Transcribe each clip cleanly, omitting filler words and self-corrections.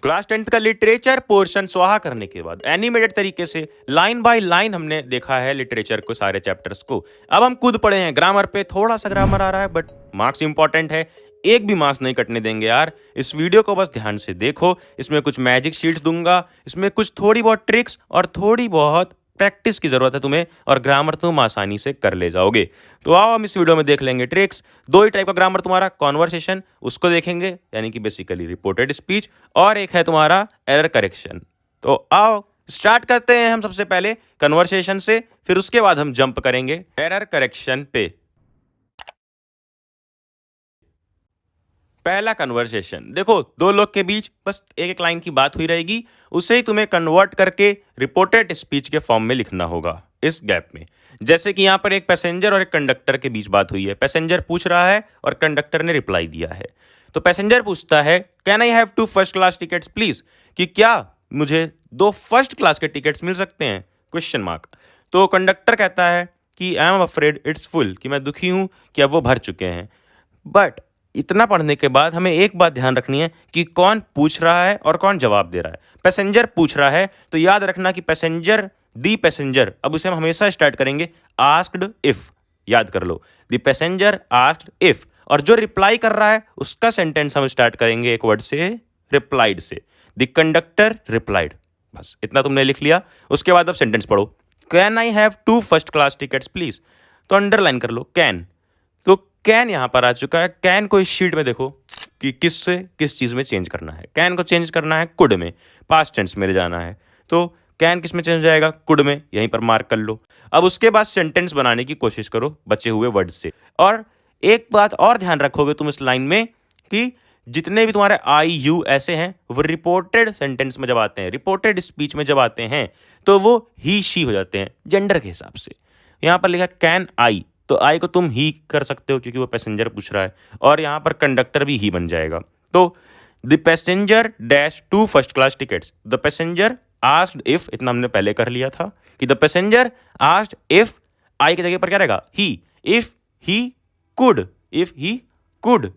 Class 10th का literature portion स्वाहा करने के बाद एनिमेटेड तरीके से लाइन बाय लाइन हमने देखा है लिटरेचर को, सारे चैप्टर्स को। अब हम खुद पढ़े हैं ग्रामर पे, थोड़ा सा ग्रामर आ रहा है बट मार्क्स इंपॉर्टेंट है, एक भी मार्क्स नहीं कटने देंगे यार। इस वीडियो को बस ध्यान से देखो, इसमें कुछ मैजिक शीट्स दूंगा, इसमें कुछ थोड़ी बहुत ट्रिक्स और थोड़ी बहुत प्रैक्टिस की जरूरत है तुम्हें, और ग्रामर तुम आसानी से कर ले जाओगे। तो आओ हम इस वीडियो में देख लेंगे ट्रिक्स। दो ही टाइप का ग्रामर तुम्हारा, कॉन्वर्सेशन उसको देखेंगे यानी कि बेसिकली रिपोर्टेड स्पीच, और एक है तुम्हारा एरर करेक्शन। तो आओ स्टार्ट करते हैं हम सबसे पहले कन्वर्सेशन से, फिर उसके बाद हम जंप करेंगे एरर करेक्शन पे। पहला कन्वर्सेशन देखो, दो लोग के बीच बस एक एक लाइन की बात हुई रहेगी, उसे ही तुम्हें कन्वर्ट करके रिपोर्टेड स्पीच के फॉर्म में लिखना होगा इस गैप में। जैसे कि यहाँ पर एक पैसेंजर और एक कंडक्टर के बीच बात हुई है, पैसेंजर पूछ रहा है और कंडक्टर ने रिप्लाई दिया है। तो पैसेंजर पूछता है can I have 2 first class tickets please, कि क्या मुझे 2 फर्स्ट क्लास के टिकट्स मिल सकते हैं, क्वेश्चन मार्क। तो कंडक्टर कहता है कि I am afraid it's full, कि मैं दुखी हूँ कि अब वो भर चुके हैं। बट इतना पढ़ने के बाद हमें एक बात ध्यान रखनी है कि कौन पूछ रहा है और कौन जवाब दे रहा है। पैसेंजर पूछ रहा है तो याद रखना कि पैसेंजर दी पैसेंजर, अब उसे हम हमेशा स्टार्ट करेंगे आस्क्ड इफ, याद कर लो, दी पैसेंजर आस्क्ड इफ। और जो रिप्लाई कर रहा है उसका सेंटेंस हम स्टार्ट करेंगे एक वर्ड से, रिप्लाइड से, द कंडक्टर रिप्लाइड। बस इतना तुमने लिख लिया। उसके बाद अब सेंटेंस पढ़ो, can I have 2 first class tickets please, तो अंडरलाइन कर लो कैन। तो कैन यहां पर आ चुका है। कैन को इस शीट में देखो कि किस से किस चीज़ में चेंज करना है। कैन को चेंज करना है कुड में, पास्ट टेंस में ले जाना है। तो कैन किस में चेंज हो जाएगा, कुड में, यहीं पर मार्क कर लो। अब उसके बाद सेंटेंस बनाने की कोशिश करो बचे हुए वर्ड से। और एक बात और ध्यान रखोगे तुम इस लाइन में कि जितने भी तुम्हारे आई यू ऐसे हैं वो रिपोर्टेड सेंटेंस में जब आते हैं, रिपोर्टेड स्पीच में जब आते हैं, तो वो ही शी हो जाते हैं जेंडर के हिसाब से। यहाँ पर लिखा कैन आई, तो आई को तुम ही कर सकते हो क्योंकि वो पैसेंजर पूछ रहा है, और यहाँ पर कंडक्टर भी ही बन जाएगा। तो the passenger dash 2 first class tickets, the passenger asked if, इतना हमने पहले कर लिया था कि the passenger asked if, I की जगह पर क्या रहेगा he, if he could, if he could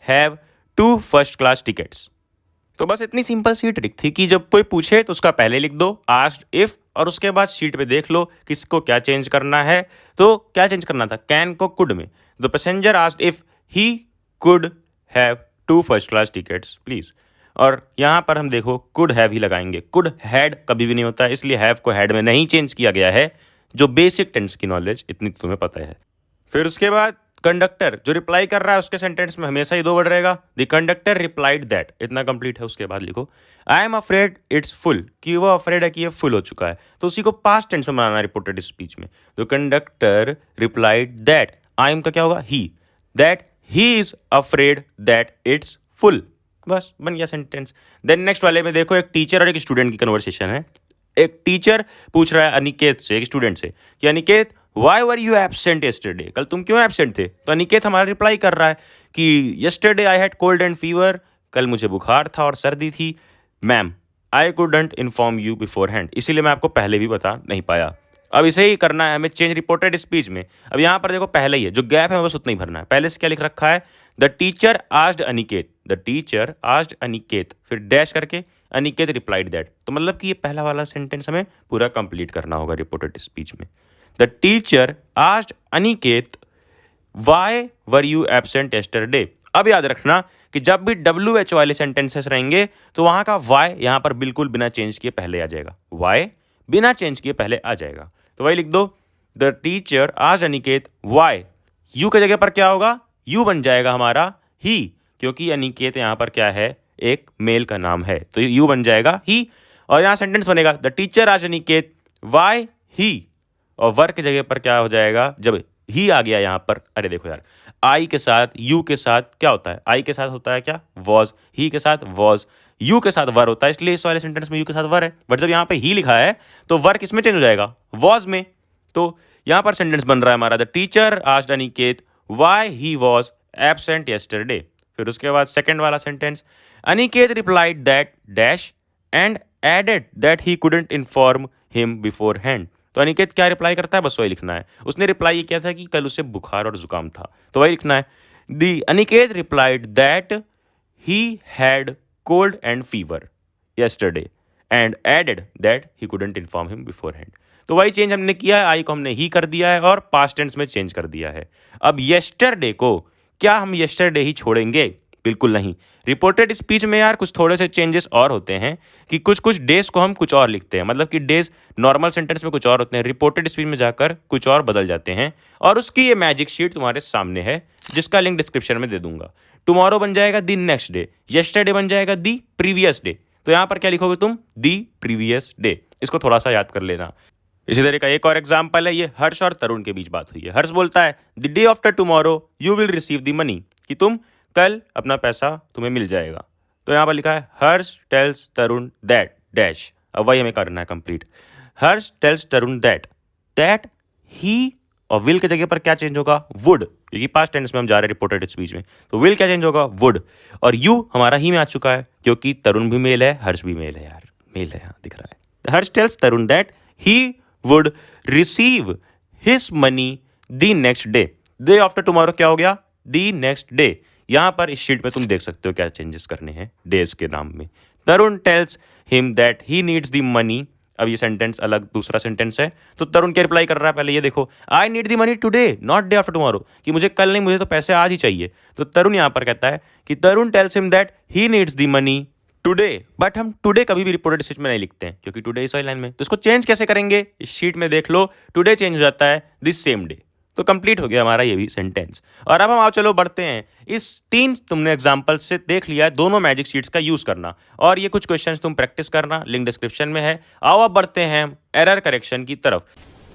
have 2 first class tickets. तो बस इतनी सिंपल सी ट्रिक थी कि जब कोई पूछे तो उसका पहले लिख दो आस्क्ड इफ, और उसके बाद शीट पे देख लो किसको क्या चेंज करना है। तो क्या चेंज करना था, कैन को कुड में, the passenger asked if he could have 2 first class tickets please. और यहाँ पर हम देखो कुड हैव ही लगाएंगे, कुड हैड कभी भी नहीं होता, इसलिए हैव को हैड में नहीं चेंज किया गया है। जो बेसिक टेंस की नॉलेज इतनी तो तुम्हें पता है। फिर उसके बाद कंडक्टर जो रिप्लाई कर रहा है उसके सेंटेंस में हमेशा ही 2 वर्ड रहेगा, द कंडक्टर रिप्लाइड दैट, इतना कंप्लीट है। उसके बाद लिखो I am afraid it's full, कि वो अफ्रेड है कि ये फुल हो चुका है, तो उसी को पास्ट टेंस में बनाना है रिपोर्टेड स्पीच में। The conductor replied that, I am का क्या होगा he, that he is afraid that it's full, बस बन गया सेंटेंस। देन नेक्स्ट वाले में देखो एक टीचर और एक स्टूडेंट की कन्वर्सेशन है। एक टीचर पूछ रहा है अनिकेत से, एक स्टूडेंट से, कि Aniket why were you absent yesterday, कल तुम क्यों एबसेंट थे। तो अनिकेत हमारा रिप्लाई कर रहा है कि yesterday I had cold and fever, कल मुझे बुखार था और सर्दी थी, ma'am I couldn't inform you before hand, इसीलिए मैं आपको पहले भी बता नहीं पाया। अब इसे ही करना है हमें चेंज रिपोर्टेड स्पीच में। अब यहाँ पर देखो पहले ही है, जो गैप है बस उतना ही भरना है। पहले से क्या लिख रखा है, the teacher asked Aniket, the teacher asked Aniket, फिर डैश करके अनिकेत रिप्लाइड दैट। तो मतलब कि ये पहला वाला सेंटेंस हमें पूरा कंप्लीट करना होगा रिपोर्टेड स्पीच में। The teacher asked Aniket why were you absent yesterday. अब याद रखना कि जब भी WH वाले सेंटेंसेस रहेंगे तो वहां का वाई यहां पर बिल्कुल बिना चेंज किए पहले आ जाएगा, वाई बिना चेंज किए पहले आ जाएगा। तो वही लिख दो, the teacher asked Aniket why, you की जगह पर क्या होगा, यू बन जाएगा हमारा ही, क्योंकि अनिकेत यहां पर क्या है, एक मेल का नाम है, तो यू बन जाएगा ही। और यहां सेंटेंस बनेगा the teacher asked Aniket why he, और वर की जगह पर क्या हो जाएगा, जब ही आ गया यहां पर, अरे देखो यार, आई के साथ यू के साथ क्या होता है, आई के साथ होता है क्या वॉज, ही के साथ वॉज, यू के साथ वर होता है, इसलिए इस वाले सेंटेंस में यू के साथ वर है। बट जब यहाँ पे ही लिखा है तो वर किस में चेंज हो जाएगा, वॉज में। तो यहाँ पर सेंटेंस बन रहा है हमारा, the teacher asked Aniket why he was absent yesterday. फिर उसके बाद सेकंड वाला sentence, Aniket replied that dash and added that he couldn't inform him beforehand. तो अनिकेत क्या रिप्लाई करता है, बस वही लिखना है। उसने रिप्लाई ये किया था कि कल उसे बुखार और जुकाम था, तो वही लिखना है, the Aniket replied that he had cold and fever. yesterday and added that he couldn't inform him beforehand. तो वही चेंज हमने किया है, आई को हमने ही कर दिया है और पास्ट टेंस में चेंज कर दिया है. अब yesterday को क्या हम yesterday ही छोड़ेंगे? बिल्कुल नहीं. रिपोर्टेड स्पीच में यार कुछ थोड़े से चेंजेस और होते हैं कि कुछ कुछ डेज को हम कुछ और लिखते हैं, मतलब कि डेज नॉर्मल सेंटेंस में कुछ और होते हैं, रिपोर्टेड स्पीच में जाकर कुछ और बदल जाते हैं. और उसकी ये मैजिक शीट तुम्हारे सामने है जिसका लिंक डिस्क्रिप्शन में दे दूंगा. टुमारो बन जाएगा दी नेक्स्ट डे, येस्टरडे बन जाएगा दी प्रीवियस डे. तो यहां पर क्या लिखोगे तुम? The previous day. इसको थोड़ा सा याद कर लेना. इसी तरह का एक और एग्जाम्पल है, ये हर्ष और तरुण के बीच बात हुई है. हर्ष बोलता है the day after tomorrow you will receive the money, कि तुम कल अपना पैसा तुम्हें मिल जाएगा. तो यहाँ पर लिखा है Harsh tells Tarun that dash. अब वही हमें करना है complete. Harsh tells Tarun that he, और विल की जगह पर क्या चेंज होगा? वुड, क्योंकि पास्ट टेंस में हम जा रहे हैं रिपोर्टेड स्पीच में. तो विल क्या चेंज होगा? वुड. और यू हमारा ही में आ चुका है क्योंकि तरुण भी मेल है, हर्ष भी मेल है. यार मेल है, यहाँ दिख रहा है. Harsh tells Tarun that he would receive his money the next day. Day after tomorrow क्या हो गया? The next day. यहां पर इस शीट में तुम देख सकते हो क्या चेंजेस करने हैं डेज के नाम में. Tarun tells him that he needs the money. अब ये सेंटेंस अलग दूसरा सेंटेंस है, तो तरुण क्या रिप्लाई कर रहा है? पहले ये देखो, I need the money today not day after tomorrow, कि मुझे कल नहीं, मुझे तो पैसे आज ही चाहिए. तो तरुण यहां पर कहता है कि Tarun tells him that he needs the money today. But हम टुडे कभी भी रिपोर्टेड स्पीच में नहीं लिखते हैं क्योंकि टुडे इस वाली लाइन में. तो इसको चेंज कैसे करेंगे? इस शीट में देख लो, टुडे चेंज हो जाता है दिस सेम डे. तो कंप्लीट हो गया हमारा ये भी सेंटेंस. और अब हम आओ चलो बढ़ते हैं. इस 3 तुमने एग्जांपल से देख लिया है दोनों मैजिक शीट्स का यूज करना, और ये कुछ क्वेश्चंस तुम प्रैक्टिस करना, लिंक डिस्क्रिप्शन में है. आओ अब बढ़ते हैं एरर करेक्शन की तरफ.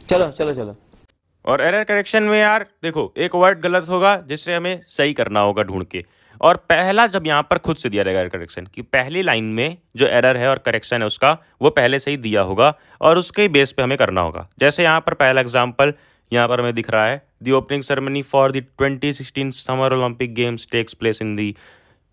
चलो चलो चलो. और एरर करेक्शन में यार देखो, एक वर्ड गलत होगा जिससे हमें सही करना होगा ढूंढ के. और पहला जब यहाँ पर खुद से दिया रहेगा एरर करेक्शन कि पहली लाइन में जो एरर है और करेक्शन है उसका वो पहले से ही दिया होगा और उसके बेस पे हमें करना होगा. जैसे यहाँ पर पहला एग्जाम्पल यहाँ पर हमें दिख रहा है, the opening ceremony for the 2016 summer Olympic games takes place in the.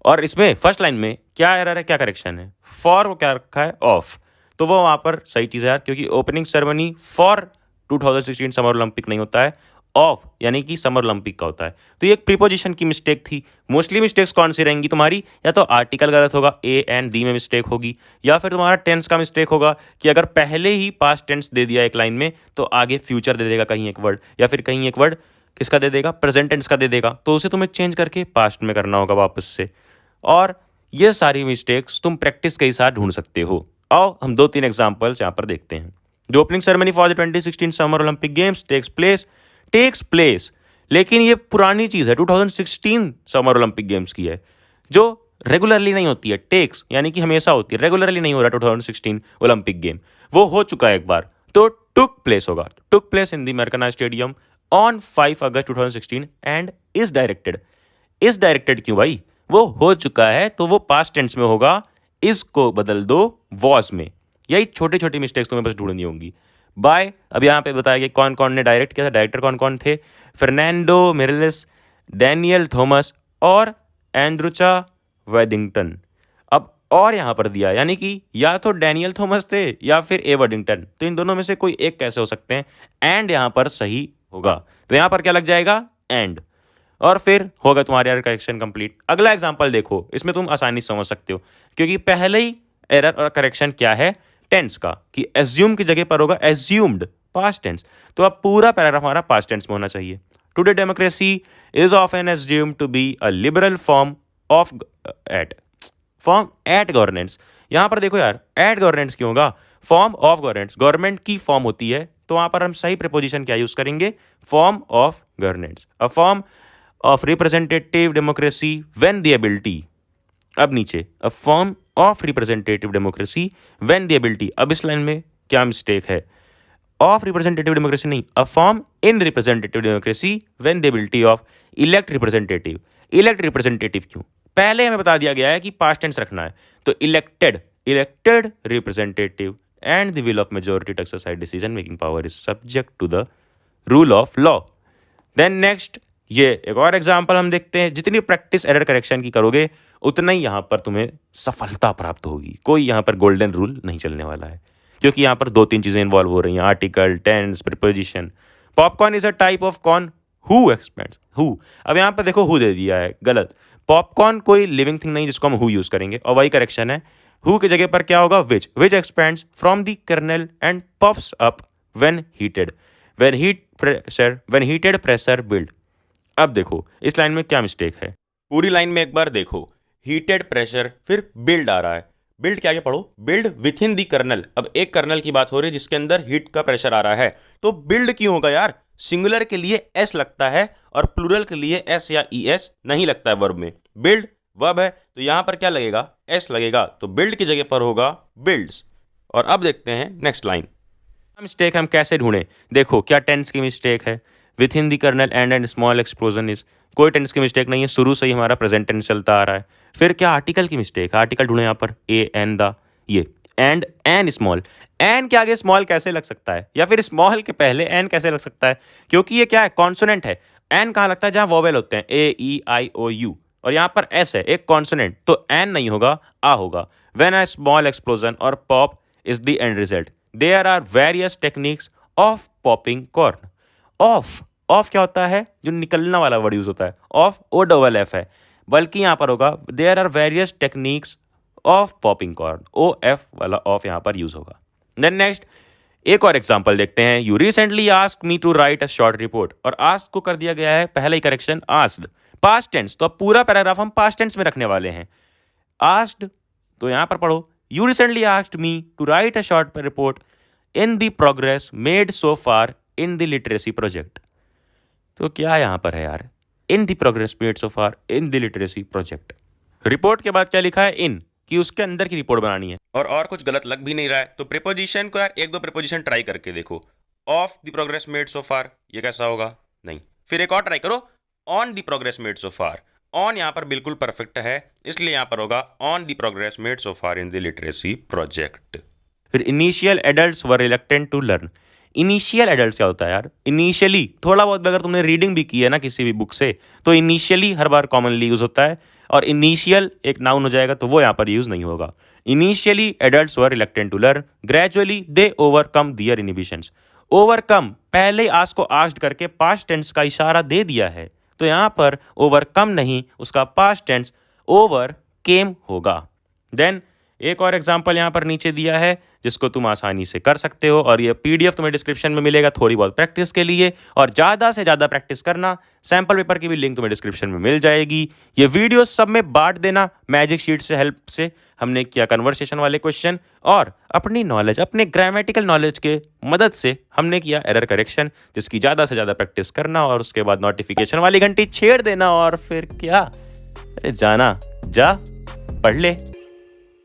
और इसमें फर्स्ट लाइन में क्या एरर है, क्या करेक्शन है? फॉर वो क्या रखा है? ऑफ. तो वो वहाँ पर सही चीज़ है यार, क्योंकि opening ceremony for 2016 summer Olympic नहीं होता है, ऑफ यानी कि समर ओलंपिक का होता है. तो ये एक प्रीपोजिशन की मिस्टेक थी. मोस्टली मिस्टेक्स कौन सी रहेंगी तुम्हारी? या तो आर्टिकल गलत होगा, ए एंड दी में मिस्टेक होगी, या फिर तुम्हारा टेंस का मिस्टेक होगा कि अगर पहले ही पास्ट टेंस दे दिया एक लाइन में तो आगे फ्यूचर दे देगा कहीं एक वर्ड, या फिर कहीं एक वर्ड किसका दे देगा? प्रेजेंट टेंस का दे देगा. तो उसे तुम्हें चेंज करके पास्ट में करना होगा वापस से. और ये सारी मिस्टेक्स तुम प्रैक्टिस के ही साथ ढूंढ सकते हो. आओ हम 2-3 एग्जाम्पल्स यहाँ पर देखते हैं. The opening ceremony for the 2016 summer Olympic games takes place. लेकिन ये पुरानी चीज़ है, 2016 समर ओलंपिक गेम्स की है, जो रेगुलरली नहीं होती है. टेक्स यानी कि हमेशा होती है, रेगुलरली नहीं हो रहा 2016 ओलंपिक गेम, वो हो चुका है एक बार. तो टुक प्लेस होगा. Took place in the Maracana stadium on 5 August 2016 and is directed. Is directed क्यों भाई? वो हो चुका है तो वो पास्ट टेंस में होगा, इस को बदल दो वॉज में. यही छोटी छोटी मिस्टेक्स तुम्हें बस ढूंढनी होंगी. बाय, अब यहाँ पे बताया कि कौन कौन ने डायरेक्ट किया था. डायरेक्टर कौन कौन थे? फर्नांडो मिरेलिस, डैनियल थॉमस और एंड्रुचा वेडिंगटन. अब और यहाँ पर दिया यानी कि या तो डैनियल थॉमस थे या फिर ए वेडिंगटन. तो इन दोनों में से कोई एक कैसे हो सकते हैं? एंड यहाँ पर सही होगा. तो यहाँ पर क्या लग जाएगा? एंड. और फिर होगा तुम्हारे एरर करेक्शन कंप्लीट. अगला एग्जाम्पल देखो, इसमें तुम आसानी से समझ सकते हो क्योंकि पहले ही एरर और करेक्शन क्या है? टेंस का, कि एज्यूम की जगह पर होगा एज्यूम्ड पास्ट टेंस. तो अब पूरा पैराग्राफ हमारा पास्ट टेंस में होना चाहिए. Today democracy is often assumed to be a liberal form of at governance. यहां पर देखो यार, एट गवर्नेंस क्यों होगा? फॉर्म ऑफ गवर्नेंस, गवर्नमेंट की फॉर्म होती है, तो वहां पर हम सही प्रीपोजिशन क्या यूज करेंगे? Form of governance. A form of representative democracy when the ability. अब नीचे, a form of representative democracy when the ability. अब इस लाइन में क्या मिस्टेक है? ऑफ रिप्रेजेंटेटिव डेमोक्रेसी नहीं, a form in representative democracy when the ability of elect representative. Elect representative क्यों? पहले हमें बता दिया गया है कि पास्ट टेंस रखना है, तो elected representative and the will of majority to exercise decision making power is subject to the rule of law. Then next, ये एक और एग्जाम्पल हम देखते हैं. जितनी प्रैक्टिस एरर करेक्शन की करोगे उतना ही यहाँ पर तुम्हें सफलता प्राप्त होगी. कोई यहाँ पर गोल्डन रूल नहीं चलने वाला है क्योंकि यहाँ पर 2-3 चीज़ें इन्वॉल्व हो रही हैं, article, tense, preposition. Popcorn is a type of corn who expands who. अब यहाँ पर देखो हु दे दिया है, गलत. पॉपकॉर्न कोई लिविंग थिंग नहीं जिसको हम हु यूज़ करेंगे, और वही करेक्शन है. हु की जगह पर क्या होगा, which expands from the kernel and pops up when heated, when heated pressure build. अब देखो इस लाइन में क्या मिस्टेक है, पूरी लाइन में एक बार देखो, हीटेड प्रेशर फिर बिल्ड आ रहा है, बिल्ड क्या, आगे पढ़ो, build within the kernel. अब एक कर्नल की बात हो रही है जिसके अंदर हीट का प्रेशर आ रहा है, तो बिल्ड क्यों होगा यार, सिंगुलर के लिए एस लगता है और प्लूरल के लिए एस या ई एस नहीं लगता है वर्ब में। बिल्ड वर्ब है तो यहां पर क्या लगेगा, एस लगेगा, तो बिल्ड की जगह पर होगा बिल्ड्स। और अब देखते हैं नेक्स्ट लाइन, मिस्टेक हम कैसे ढूंढें, देखो क्या टेंस की मिस्टेक है, within the kernel and small explosion is, कोई टेंस की मिस्टेक नहीं है, शुरू से ही हमारा प्रेजेंट टेंस चलता आ रहा है। फिर क्या आर्टिकल की मिस्टेक है, आर्टिकल ढूंढे यहाँ पर, ए एन द, ये एंड एन स्मॉल, एन के आगे स्मॉल कैसे लग सकता है, या फिर स्मॉल के पहले एन कैसे लग सकता है, क्योंकि ये क्या है, कॉन्सोनेंट है। एन कहाँ लगता है, जहाँ वोवेल होते हैं, ए ई आई ओ यू, और यहाँ पर एस है एक कॉन्सोनेंट, तो एन नहीं होगा, आ होगा। व्हेन अ स्मॉल एक्सप्लोजन और pop is the end result, there are various techniques of popping corn. Of क्या होता है, जो निकलना वाला वर्ड यूज होता है, ऑफ ओ डबल एफ है, बल्कि यहां पर होगा there are various techniques of popping corn, O F वाला ऑफ यहां पर यूज होगा। देन नेक्स्ट एक और एग्जांपल देखते हैं, you recently asked me to write a short report, और आस्क को कर दिया गया है पहला ही करेक्शन आस्क्ड, पास्ट टेंस, तो अब पूरा पैराग्राफ हम पास्ट टेंस में रखने वाले हैं। आस्क्ड तो यहां पर पढ़ो, you recently asked me to write a short report in the progress made so far in the literacy project. तो क्या यहां पर है यार, in the progress made so far in the literacy project, report के बाद क्या लिखा है, इन, कि उसके अंदर की रिपोर्ट बनानी है, और कुछ गलत लग भी नहीं रहा है, तो प्रीपोजिशन को यार एक दो प्रीपोजिशन ट्राई करके देखो, of the progress made so far, ये कैसा होगा, नहीं, फिर एक और ट्राई करो, on the progress made so far, on यहां पर बिल्कुल परफेक्ट है, इसलिए यहां पर होगा on the progress made so far in the literacy project. फिर initial adults were reluctant to learn, initial adults क्या होता है यार, इनिशियली, थोड़ा बहुत अगर तुमने रीडिंग भी की है ना किसी भी बुक से, तो इनिशियली हर बार कॉमनली यूज होता है, और इनिशियल एक नाउन हो जाएगा तो वो यहाँ पर यूज नहीं होगा। Initially adults were reluctant to learn, gradually they overcome their inhibitions, overcome पहले आज को आस्क्ड करके पास्ट टेंस का इशारा दे दिया है, तो यहाँ पर ओवरकम नहीं, उसका पास्ट टेंस ओवर केम होगा। देन एक और एग्जाम्पल यहाँ पर नीचे दिया है जिसको तुम आसानी से कर सकते हो, और ये पीडीएफ तुम्हें डिस्क्रिप्शन में मिलेगा थोड़ी बहुत प्रैक्टिस के लिए, और ज़्यादा से ज़्यादा प्रैक्टिस करना, सैम्पल पेपर की भी लिंक तुम्हें डिस्क्रिप्शन में मिल जाएगी। ये वीडियो सब में बांट देना, मैजिक शीट से हेल्प से हमने किया कन्वर्सेशन वाले क्वेश्चन, और अपनी नॉलेज, अपने ग्रामेटिकल नॉलेज के मदद से हमने किया एरर करेक्शन, जिसकी ज़्यादा से ज़्यादा प्रैक्टिस करना, और उसके बाद नोटिफिकेशन वाली घंटी छेड़ देना, और फिर क्या, अरे जाना जा पढ़ ले।